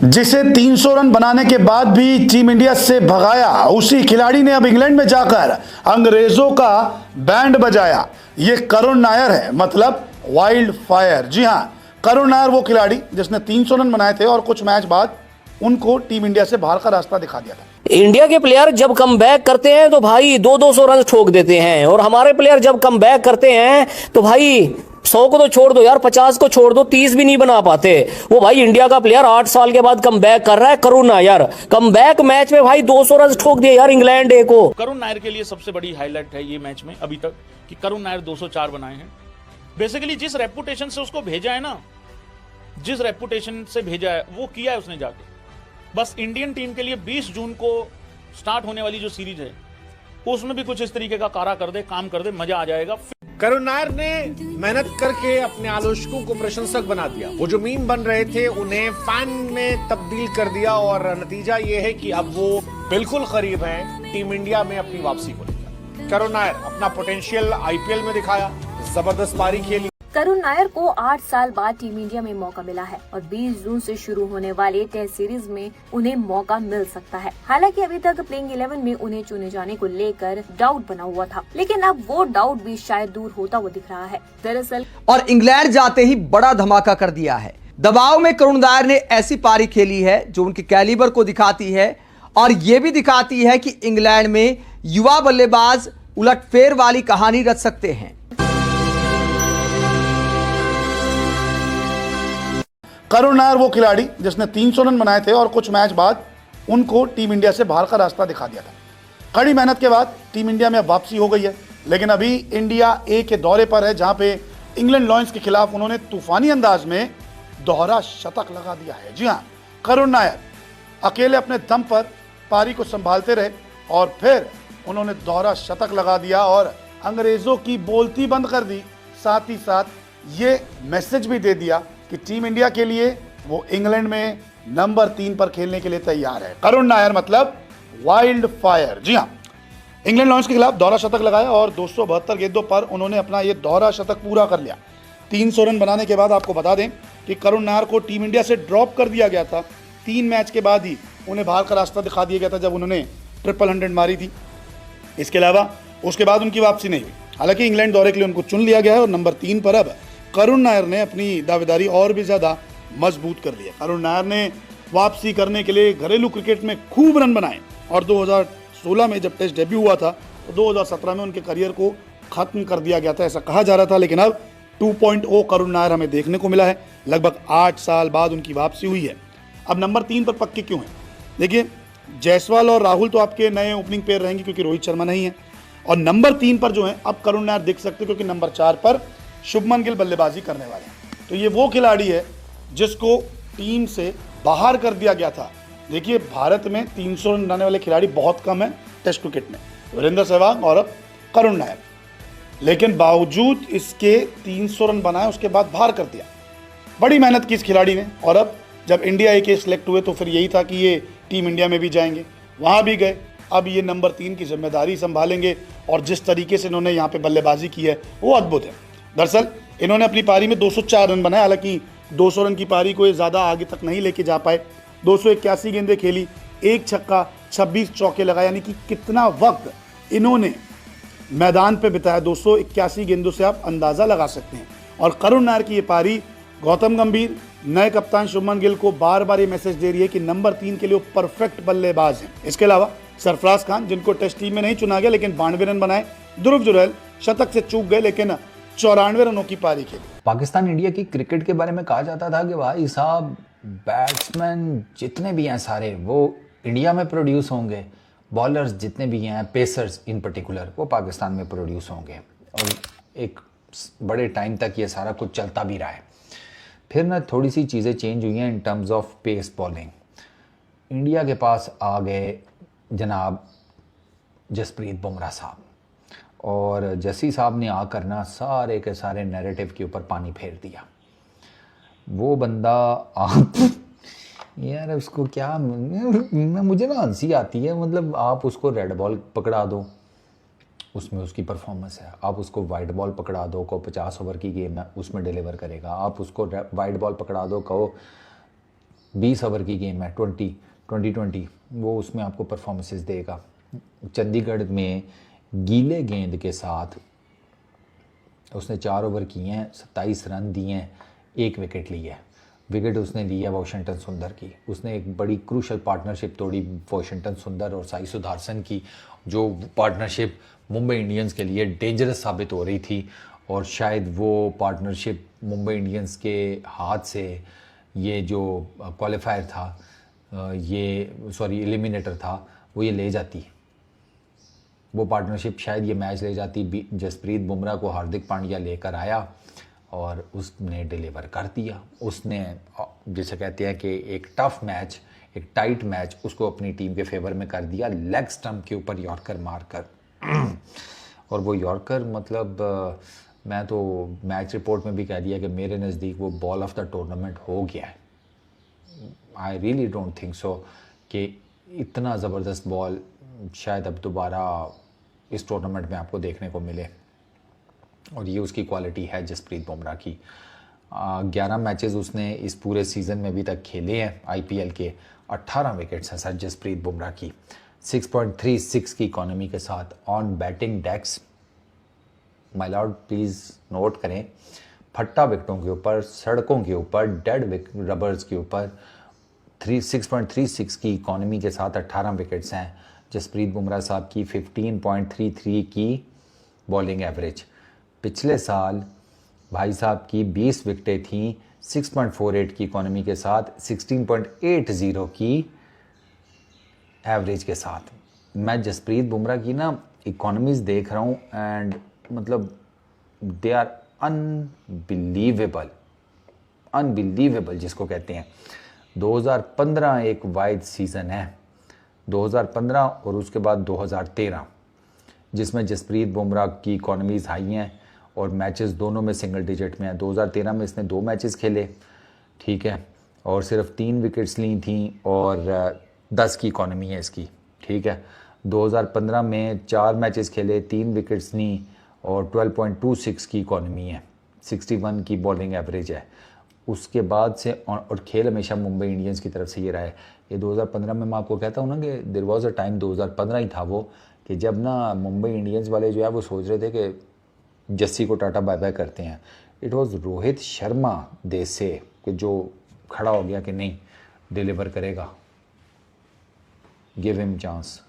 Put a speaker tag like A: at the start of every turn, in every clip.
A: जिसे 300 रन बनाने के बाद भी टीम इंडिया से भगाया, उसी खिलाड़ी ने अब इंग्लैंड में जाकर अंग्रेजों का बैंड बजाया। ये करुण नायर है, मतलब वाइल्ड फायर। जी हां, करुण नायर वो खिलाड़ी जिसने 300 रन बनाए थे और कुछ मैच बाद उनको टीम इंडिया से बाहर का रास्ता दिखा दिया था।
B: इंडिया के प्लेयर जब कम बैक करते हैं तो भाई 200 रन ठोक देते हैं, और हमारे प्लेयर जब कम बैक करते हैं तो भाई 100 को तो छोड़ दो यार, 50 को छोड़ दो, 30 भी नहीं बना पाते। वो भाई इंडिया का प्लेयर 8 साल के बाद कम बैक कर रहा है, Karun Nair. Come back match में भाई 200 रन ठोक दिए यार इंग्लैंड ए को।
C: करुण नायर के लिए सबसे बड़ी हाईलाइट है ये मैच में अभी तक कि करुण नायर 204 बनाए हैं। बेसिकली जिस रेपुटेशन से उसको भेजा है ना, जिस रेपुटेशन से भेजा है वो किया है उसने जाके। बस इंडियन टीम के लिए 20 जून को स्टार्ट होने वाली जो सीरीज है उसमें भी कुछ इस तरीके का कारा कर दे, काम कर दे, मजा आ जाएगा।
D: करुण नायर ने मेहनत करके अपने आलोचकों को प्रशंसक बना दिया। वो जो मीम बन रहे थे उन्हें फैन में तब्दील कर दिया, और नतीजा ये है कि अब वो बिल्कुल करीब है टीम इंडिया में अपनी वापसी को लेकर। करुण नायर अपना पोटेंशियल आईपीएल में दिखाया, जबरदस्त पारी खेली।
E: करुण नायर को 8 साल बाद टीम इंडिया में मौका मिला है और 20 जून से शुरू होने वाले टेस्ट सीरीज में उन्हें मौका मिल सकता है। हालांकि अभी तक प्लेइंग 11 में उन्हें चुने जाने को लेकर डाउट बना हुआ था, लेकिन अब वो डाउट भी शायद दूर होता हुआ दिख रहा है। दरअसल
F: और इंग्लैंड जाते ही बड़ा धमाका कर दिया है। दबाव में करुण नायर ने ऐसी पारी खेली है जो उनके कैलिबर को दिखाती है, और ये भी दिखाती है कि इंग्लैंड में युवा बल्लेबाज उलटफेर वाली कहानी रच सकते हैं।
A: करुण नायर वो खिलाड़ी जिसने 300 रन बनाए थे और कुछ मैच बाद उनको टीम इंडिया से बाहर का रास्ता दिखा दिया था। कड़ी मेहनत के बाद टीम इंडिया में अब वापसी हो गई है, लेकिन अभी इंडिया ए के दौरे पर है, जहां पे इंग्लैंड लॉयंस के खिलाफ उन्होंने तूफानी अंदाज में दोहरा शतक लगा दिया है। जी हां, करुण नायर अकेले अपने दम पर पारी को संभालते रहे और फिर उन्होंने दोहरा शतक लगा दिया और अंग्रेजों की बोलती बंद कर दी। साथ ही साथ ये मैसेज भी दे दिया कि टीम इंडिया के लिए वो इंग्लैंड में नंबर 3 पर खेलने के लिए तैयार है। करुण नायर मतलब वाइल्ड फायर। जी हां, इंग्लैंड लॉयंस के खिलाफ दोहरा शतक लगाया और 272 गेंदों पर उन्होंने अपना ये दोहरा शतक पूरा कर लिया। 300 रन बनाने के बाद आपको बता दें कि करुण नायर को टीम इंडिया से ड्रॉप कर दिया गया था। 3 मैच के बाद ही उन्हें बाहर का रास्ता दिखा दिया गया था जब उन्होंने 100 मारी थी। इसके अलावा उसके बाद उनकी वापसी नहीं हुई। हालांकि इंग्लैंड दौरे के लिए उनको चुन लिया गया है और नंबर 3 पर अब करुण नायर ने अपनी दावेदारी और भी ज़्यादा मजबूत कर लिया। करुण नायर ने वापसी करने के लिए घरेलू क्रिकेट में खूब रन बनाए और 2016 में जब टेस्ट डेब्यू हुआ था तो 2017 में उनके करियर को ख़त्म कर दिया गया था, ऐसा कहा जा रहा था। लेकिन अब 2.0 करुण नायर हमें देखने को मिला है। लगभग 8 साल बाद उनकी वापसी हुई है। अब नंबर 3 पर पक्के क्यों हैं? देखिए, जायसवाल और राहुल तो आपके नए ओपनिंग पेयर रहेंगे क्योंकि रोहित शर्मा नहीं है, और नंबर 3 पर जो है अब करुण नायर दिख सकते क्योंकि नंबर 4 पर शुभमन गिल बल्लेबाजी करने वाले हैं। तो ये वो खिलाड़ी है जिसको टीम से बाहर कर दिया गया था। देखिए, भारत में 300 रन बनाने वाले खिलाड़ी बहुत कम है टेस्ट क्रिकेट में, वीरेंद्र सहवाग और अब करुण नायर, लेकिन बावजूद इसके 300 रन बनाए उसके बाद बाहर कर दिया। बड़ी मेहनत की इस खिलाड़ी ने, और अब जब इंडिया ए के सिलेक्ट हुए तो फिर यही था कि ये टीम इंडिया में भी जाएंगे, वहाँ भी गए। अब ये नंबर 3 की जिम्मेदारी संभालेंगे और जिस तरीके से इन्होंने यहाँ पे बल्लेबाजी की है वो अद्भुत है। दरअसल इन्होंने अपनी पारी में 204 रन बनाए। हालांकि 200 रन की पारी को ये ज़्यादा आगे तक नहीं लेके जा पाए। 281 गेंदें खेली, 1 छक्का, 26 चौके लगाए, यानी कि कितना वक्त इन्होंने मैदान पे बिताया। 281 गेंदों से आप अंदाज़ा लगा सकते हैं। और करुण नायर की ये पारी गौतम गंभीर, नए कप्तान शुभमन गिल को बार बार ये मैसेज दे रही है कि नंबर 3 के लिए वो परफेक्ट बल्लेबाज हैं। इसके अलावा सरफराज खान, जिनको टेस्ट टीम में नहीं चुना गया लेकिन 92 रन बनाए। ध्रुव जुरैल शतक से चूक गए लेकिन 94 रनों की पारी खेली।
G: पाकिस्तान इंडिया की क्रिकेट के बारे में कहा जाता था कि भाई साहब, बैट्समैन जितने भी हैं सारे वो इंडिया में प्रोड्यूस होंगे, बॉलर्स जितने भी हैं, पेसर्स इन पर्टिकुलर, वो पाकिस्तान में प्रोड्यूस होंगे, और एक बड़े टाइम तक ये सारा कुछ चलता भी रहा है। फिर ना थोड़ी सी चीज़ें चेंज हुई हैं in terms of pace bowling. India के पास आ गए जनाब जसप्रीत बुमराह साहब, और जसी साहब ने आकर ना सारे के सारे नैरेटिव के ऊपर पानी फेर दिया। वो बंदा आप यार उसको क्या, मुझे ना हंसी आती है। मतलब आप उसको रेड बॉल पकड़ा दो, उसमें उसकी परफॉर्मेंस है। आप उसको वाइट बॉल पकड़ा दो, को 50 ओवर की गेम है उसमें डिलीवर करेगा। आप उसको वाइट बॉल पकड़ा दो, कहो 20 ओवर की गेम है, 20, वो उसमें आपको परफॉर्मेंसेस देगा। चंडीगढ़ में गीले गेंद के साथ उसने 4 ओवर किए हैं, 27 रन दिए हैं, 1 विकेट ली है। विकेट उसने ली है वॉशिंगटन सुंदर की। उसने एक बड़ी क्रूशल पार्टनरशिप तोड़ी वॉशिंगटन सुंदर और साई सुदर्शन की, जो पार्टनरशिप मुंबई इंडियंस के लिए डेंजरस साबित हो रही थी। और शायद वो पार्टनरशिप मुंबई इंडियंस के हाथ से ये जो क्वालिफायर था, एलिमिनेटर था, वो ये ले जाती। वो पार्टनरशिप शायद ये मैच ले जाती। जसप्रीत बुमराह को हार्दिक पांड्या लेकर आया और उसने डिलीवर कर दिया। उसने जिसे कहते हैं कि एक टफ मैच, एक टाइट मैच, उसको अपनी टीम के फेवर में कर दिया, लेग स्टंप के ऊपर यॉर्कर मारकर। और वो यॉर्कर मतलब मैं तो मैच रिपोर्ट में भी कह दिया कि मेरे नज़दीक वो बॉल ऑफ द टूर्नामेंट हो गया है। I really don't think so कि इतना ज़बरदस्त बॉल शायद अब दोबारा इस टूर्नामेंट में आपको देखने को मिले। और ये उसकी क्वालिटी है जसप्रीत बुमराह की। 11 मैचेस उसने इस पूरे सीज़न में अभी तक खेले हैं आईपीएल के। 18 विकेट्स हैं सर जसप्रीत बुमराह की। 6.36 की इकॉनमी के साथ on batting decks, my lord please note करें, फट्टा विकेटों के ऊपर, सड़कों के ऊपर, डेड रबर्स के ऊपर 6.36 की इकॉनमी के साथ 18 विकेट्स हैं जसप्रीत बुमराह साहब की। 15.33 की बॉलिंग एवरेज। पिछले साल भाई साहब की 20 विकेटें थीं 6.48 की इकॉनमी के साथ, 16.80 की एवरेज के साथ। मैं जसप्रीत बुमराह की ना इकॉनमीज देख रहा हूँ एंड मतलब दे आर अनबिलीवेबल जिसको कहते हैं। 2015 एक वाइड सीज़न है, 2015 और उसके बाद 2013, जिसमें जसप्रीत बुमराह की इकॉनमीज़ हाई हैं और मैचेस दोनों में सिंगल डिजिट में हैं। 2013 में इसने 2 मैचेस खेले, ठीक है, और सिर्फ 3 विकेट्स ली थी और 10 की इकॉनमी है इसकी, ठीक है। 2015 में 4 मैचेस खेले, 3 विकेट्स ली और 12.26 की इकॉनमी है, 61 की बॉलिंग एवरेज है। उसके बाद से और खेल हमेशा मुंबई इंडियंस की तरफ से ये रहा है। ये 2015 में मैं आपको कहता हूँ ना कि देयर वाज अ टाइम, 2015 ही था वो, कि जब ना मुंबई इंडियंस वाले जो है वो सोच रहे थे कि जस्सी को टाटा बाय बाय करते हैं। इट वाज रोहित शर्मा देश से कि जो खड़ा हो गया कि नहीं, डिलीवर करेगा, give him chance.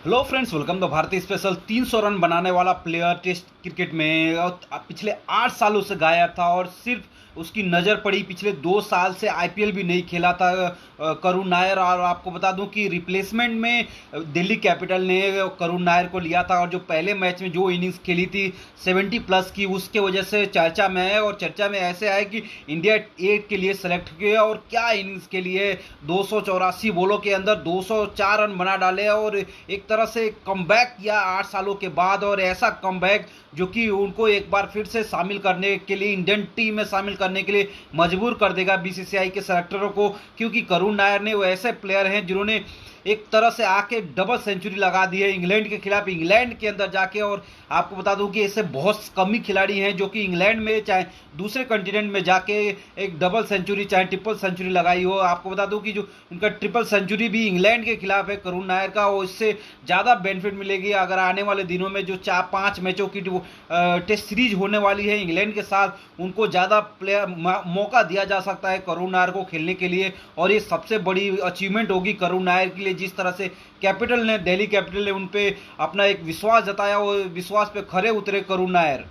H: Hello friends, welcome the भारतीय स्पेशल। 300 रन बनाने वाला प्लेयर टेस्ट क्रिकेट में और पिछले 8 सालों से गायब था और सिर्फ उसकी नज़र पड़ी। पिछले 2 साल से आईपीएल भी नहीं खेला था करुण नायर। और आपको बता दूं कि रिप्लेसमेंट में दिल्ली कैपिटल ने करुण नायर को लिया था और जो पहले मैच में जो इनिंग्स खेली थी 70 प्लस की, उसके वजह से चर्चा में है। और चर्चा में ऐसे आए कि इंडिया 8 के लिए सेलेक्ट किया और क्या इनिंग्स के लिए 284 बॉलों के अंदर 204 रन बना डाले और एक तरह से कमबैक किया 8 सालों के बाद। और ऐसा कमबैक जो कि उनको एक बार फिर से शामिल करने के लिए, इंडियन टीम में शामिल करने के लिए मजबूर कर देगा बीसीसीआई के सेलेक्टरों को, क्योंकि करुण नायर ने वो ऐसे प्लेयर हैं जिन्होंने एक तरह से आके डबल सेंचुरी लगा दी है इंग्लैंड के खिलाफ, इंग्लैंड के अंदर जाके। और आपको बता दूं कि ऐसे बहुत कम ही खिलाड़ी हैं जो कि इंग्लैंड में चाहे दूसरे कंटिनेंट में जाके एक डबल सेंचुरी चाहे ट्रिपल सेंचुरी लगाई हो। आपको बता दूं कि जो उनका ट्रिपल सेंचुरी भी इंग्लैंड के खिलाफ है करुण नायर का, वो इससे ज़्यादा बेनिफिट मिलेगी अगर आने वाले दिनों में जो 4-5 मैचों की जो टेस्ट सीरीज होने वाली है इंग्लैंड के साथ, उनको ज़्यादा मौका दिया जा सकता है करुण नायर को खेलने के लिए। और ये सबसे बड़ी अचीवमेंट होगी करुण नायर के लिए। जिस तरह से कैपिटल ने, दिल्ली कैपिटल ने उन पे अपना एक विश्वास जताया, वो विश्वास पे खरे उतरे करुण नायर।